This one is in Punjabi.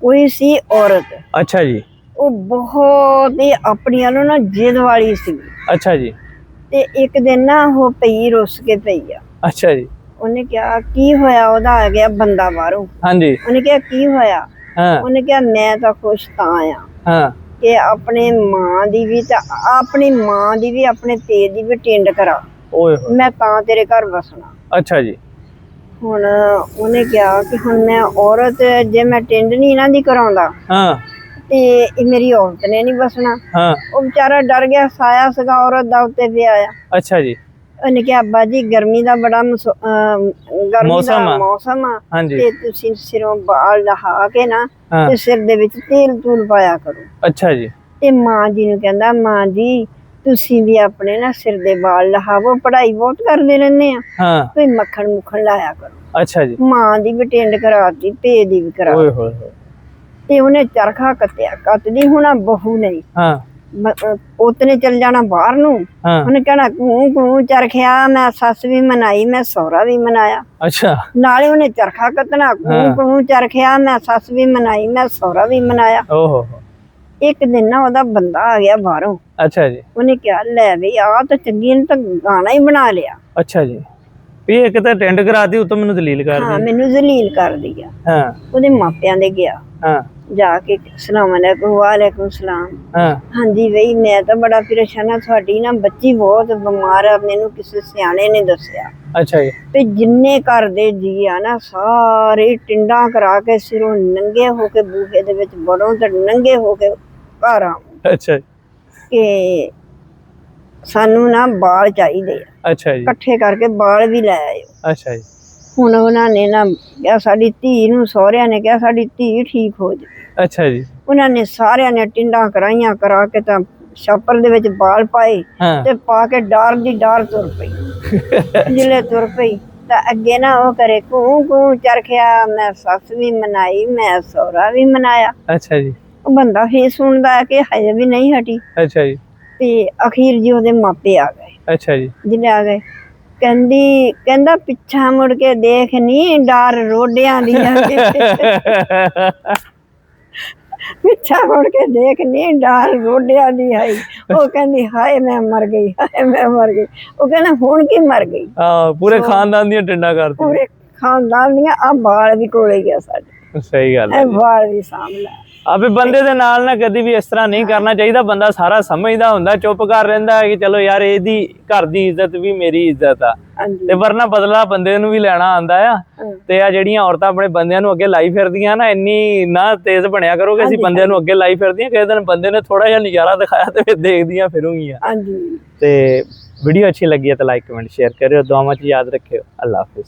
कोई सी औरत। अच्छा जी। वो बहुत ही अपनी ਨੂੰ ਨਾ ਜਿੱਦ ਵਾਲੀ ਸੀ। अच्छा जी। ਤੇ ਇੱਕ ਦਿਨ ਨਾ ਉਹ ਪਈ ਰੁੱਸ ਕੇ ਪਈ ਆ। अच्छा जी। ਉਹਨੇ ਕਿਹਾ ਕੀ ਹੋਇਆ? ਉਹਦਾ ਆ ਗਿਆ ਬੰਦਾ ਬਾਹਰੋਂ। हाँ जी। ਉਹਨੇ ਕਿਹਾ ਕੀ ਹੋਇਆ? हाँ ਉਹਨੇ ਕਿਹਾ ਮੈਂ ਤਾਂ ਖੁਸ਼ ਤਾਂ ਆ हाँ ਕਿ ਆਪਣੇ ਮਾਂ ਦੀ ਵੀ ਤੇ ਆਪਣੀ ਮਾਂ ਦੀ ਵੀ ਆਪਣੇ ਪੇ ਦੀ ਵੀ ਟਿੰਡ ਕਰਾ। ओए होए। ਮੈਂ ਤਾਂ ਤੇਰੇ ਘਰ ਵਸਣਾ। अच्छा जी। ਹੁਣ ਉਹਨੇ ਕਿਹਾ ਕਿ ਹੁਣ ਮੈਂ ਔਰਤ ਜੇ ਮੈਂ ਟਿੰਡ ਨਹੀਂ ਇਹਨਾਂ ਦੀ ਕਰਾਉਂਦਾ हाँ ਤੇ ਇਹ ਮੇਰੀ ਔਰਤ ਨੇ ਨਹੀਂ ਵਸਣਾ। हाँ। ਉਹ ਵਿਚਾਰਾ ਡਰ ਗਿਆ, ਸਾਇਆ ਸੀਗਾ ਔਰਤ ਦਾ ਉੱਤੇ ਪਿਆ ਆ। अच्छा जी। ਉਹਨੇ ਕਿਹਾ ਅੱਬਾ ਜੀ ਗਰਮੀ ਦਾ ਬੜਾ ਗਰਮੀ ਦਾ ਮੌਸਮ ਆ हाँ जी। ਤੇ ਤੁਸੀਂ ਸਿਰੋਂ ਬਾਲ ਲਹਾ ਕੇ ਨਾ हाँ। ਤੇ ਸਿਰ ਦੇ ਵਿੱਚ ਤੇਲ ਤੂਲ ਪਾਇਆ ਕਰੋ। अच्छा जी। ਤੇ ਮਾਂ ਜੀ ਨੂੰ ਕਹਿੰਦਾ ਮਾਂ ਜੀ ਤੁਸੀਂ ਵੀ ਆਪਣੇ ਨਾ ਸਿਰ ਦੇ ਵਾਲ ਲਹਾਵੋ, ਪੜ੍ਹਾਈ ਬਹੁਤ ਕਰਦੇ ਰਹਿੰਦੇ ਆ, हाँ। ਕੋਈ ਮੱਖਣ ਮੁੱਖਣ ਲਾਇਆ ਕਰੋ। अच्छा जी। ਮਾਂ ਦੀ ਵੀ ਟਿੰਡ ਕਰਾਤੀ, ਪੇ ਦੀ ਵੀ ओए ਕਰਾਤੀ। होए होए। ਤੇ ਉਹਨੇ ਚਰਖਾ ਕੱਤਿਆ, ਕੱਤਦੀ ਹੁਣ ਬਹੂ ਨਹੀਂ हाँ ਪੁੱਤ ਨੇ ਚੱਲ ਜਾਣਾ ਬਾਹਰ ਨੂੰ। हाँ। ਉਹਨੇ ਕਹਿਣਾ ਕੂੰ ਕੂੰ ਚਰਖਿਆ, ਮੈਂ ਸੱਸ ਵੀ ਮਨਾਈ, ਮੈਂ ਸਹੁਰਾ ਵੀ ਮਨਾਇਆ। अच्छा। ਨਾਲੇ ਉਹਨੇ ਚਰਖਾ ਕੱਤਣਾ, ਕੂੰ ਕੂੰ ਚਰਖਿਆ, ਮੈਂ ਸੱਸ ਵੀ ਮਨਾਈ, ਮੈਂ ਸਹੁਰਾ ਵੀ ਮਨਾਇਆ। ओहो। ਇੱਕ ਦਿਨ ਨਾ ਉਹਦਾ ਬੰਦਾ ਆ ਗਿਆ ਬਾਹਰੋਂ। अच्छा जी। ਉਹਨੇ ਕਿਹਾ ਲੈ ਵੀ ਆ ਤਾਂ ਚੰਗੀ ਨੇ ਤਾਂ ਗਾਣਾ ਹੀ ਬਣਾ ਲਿਆ। अच्छा जी। ਵੀ ਇੱਕ ਤਾਂ ਟੈਂਡ ਕਰਾਤੀ, ਉਤੋਂ ਮੈਨੂੰ ਦਲੀਲ ਹਾਂ ਕਰਦੀ। ਮੈਨੂੰ ਜ਼ਲੀਲ ਕਰਦੀ ਆ। ਹਾਂ ਉਹਦੇ ਮਾਪਿਆਂ ਦੇ ਗਿਆ, ਹਾਂ ਜਾ ਕੇ ਸਲਾਮ ਅਲੈਕੁਮ, ਵਾਲੇਕੁਮ ਸਲਾਮ। ਹਾਂ ਹਾਂਜੀ ਬਈ ਮੈਂ ਤਾਂ ਬੜਾ ਪਰੇਸ਼ਾਨ ਆ, ਤੁਹਾਡੀ ਨਾ ਬੱਚੀ ਬਹੁਤ ਬਿਮਾਰ ਆ, ਮੈਨੂੰ ਕਿਸੇ ਸਿਆਣੇ ਨੇ ਦੱਸਿਆ। ਅੱਛਾ ਜੀ। ਤੇ ਜਿੰਨੇ ਘਰ ਦੇ ਜੀ ਆ ਨਾ ਸਾਰੇ ਟਿੰਡਾਂ ਕਰਾ ਕੇ ਸਿਰੋਂ ਨੰਗੇ ਹੋ ਕੇ ਬੂਹੇ ਦੇ ਵਿੱਚ ਵੜੋ ਤੇ ਨੰਗੇ ਹੋ ਕੇ ਘਰ ਆਓ ਅੱਛਾ ਜੀ। ਕਿ ਸਾਨੂੰ ਨਾ ਬਾਲ ਚਾਹੀਦੇ ਆ, ਅੱਛਾ ਜੀ। ਇਕੱਠੇ ਕਰਕੇ ਬਾਲ ਵੀ ਲੈ ਆਇਓ। ਅੱਛਾ ਜੀ। ਹੁਣ ਉਹਨਾਂ ਨੇ ਨਾ ਕਿਹਾ ਸਾਡੀ ਧੀ ਨੂੰ, ਸਹੁਰਿਆਂ ਨੇ ਕਿਹਾ ਸਾਡੀ ਧੀ ਠੀਕ ਹੋ ਜਾਵੇ। ਅੱਛਾ ਜੀ। ਉਹਨਾਂ ਨੇ ਸਾਰਿਆਂ ਨੇ ਟਿੰਡਾਂ ਕਰਾਈਆਂ, ਕਰਾ ਕੇ ਤਾਂ ਛਾਪਰ ਦੇ ਵਿੱਚ ਬਾਲ ਪਾਏ ਹਾਂ ਤੇ ਪਾ ਕੇ ਡਾਰ ਦੀ ਡਾਰ ਤੁਰ ਪਈ। ਜਿਲੇ ਤੁਰ ਪਈ ਤਾਂ ਅੱਗੇ ਨਾ ਉਹ ਕਰੇ ਕੂੰ ਕੂੰ ਚਰਖਿਆ, ਮੈਂ ਸੱਸ ਵੀ ਮਨਾਈ, ਮੈਂ ਸਹੁਰਾ ਵੀ ਮਨਾਇਆ। ਅੱਛਾ ਜੀ। ਉਹ ਬੰਦਾ ਫੇਰ ਸੁਣਦਾ ਕਿ ਹਜੇ ਵੀ ਨਹੀਂ ਹਟੀ। ਅੱਛਾ ਜੀ। ਤੇ ਅਖੀਰ ਜੀ ਉਹਦੇ ਮਾਪੇ ਆ ਗਏ। ਅੱਛਾ ਜੀ। ਜਿਲੇ ਆ ਗਏ ਕਹਿੰਦਾ ਪਿੱਛਾ ਮੁੜ ਕੇ ਦੇਖ ਨੀ ਡਾਰ ਰੋਡਿਆਂ ਦੀ ਆਈ। ਪਿੱਛਾ ਮੁੜ ਕੇ ਦੇਖ ਨੀ ਡਾਰ ਰੋਡਿਆਂ ਦੀ ਆਈ। ਉਹ ਕਹਿੰਦੀ ਹਾਏ ਮੈਂ ਮਰ ਗਈ, ਹਾਏ ਮੈਂ ਮਰ ਗਈ। ਉਹ ਕਹਿੰਦਾ ਹੁਣ ਕੀ ਮਰ ਗਈ? ਪੂਰੇ ਖਾਨਦਾਨ ਦੀਆਂ ਟਿੰਡਾਂ ਕਰਤੀ। ਪੂਰੇ ਖਾਨਦਾਨ ਦੀਆਂ। ਆ ਬਾਲ ਵੀ ਕੋਲੇ ਗਿਆ ਸਾਡੇ। ਸਹੀ ਗੱਲ ਹੈ। ਇਹ ਬਾਲ ਵੀ ਸਾਂਭ ਲੈ। ਆਪੇ ਬੰਦੇ ਦੇ ਨਾਲ ਨਾ ਕਦੀ ਵੀ ਇਸ ਤਰ੍ਹਾਂ ਨਹੀਂ ਕਰਨਾ ਚਾਹੀਦਾ। ਬੰਦਾ ਸਾਰਾ ਸਮਝਦਾ ਹੁੰਦਾ, ਚੁੱਪ ਕਰ ਰਹਿੰਦਾ ਹੈ ਕਿ ਚਲੋ ਯਾਰ ਇਹਦੀ ਘਰ ਦੀ ਇੱਜ਼ਤ ਵੀ ਮੇਰੀ ਇੱਜ਼ਤ ਆ, ਤੇ ਵਰਨਾ ਬਦਲਾ ਬੰਦੇ ਨੂੰ ਵੀ ਲੈਣਾ ਆਉਂਦਾ ਆ। ਤੇ ਆ ਜਿਹੜੀਆਂ ਔਰਤਾਂ ਆਪਣੇ ਬੰਦਿਆਂ ਨੂੰ ਅੱਗੇ ਲਾਈ ਫਿਰਦੀਆਂ ਨਾ, ਇੰਨੀ ਨਾ ਤੇਜ਼ ਬਣਿਆ ਕਰੋ ਕਿ ਅਸੀਂ ਬੰਦਿਆਂ ਨੂੰ ਅੱਗੇ ਲਾਈ ਫਿਰਦੀਆਂ, ਕਿਸੇ ਦਿਨ ਬੰਦੇ ਨੇ ਥੋੜਾ ਜਿਹਾ ਨਜ਼ਾਰਾ ਦਿਖਾਇਆ ਤੇ ਫਿਰ ਦੇਖਦੀਆਂ ਫਿਰੂਗੀਆਂ। ਤੇ ਵੀਡੀਓ ਅੱਛੀ ਲੱਗੀ ਹੈ ਤਾਂ ਲਾਈਕ ਕਮੈਂਟ ਸ਼ੇਅਰ ਕਰਿਓ, ਦੁਆਵਾਂ 'ਚ ਯਾਦ ਰੱਖਿਓ। ਅੱਲਾ ਹਾਫਿਜ਼।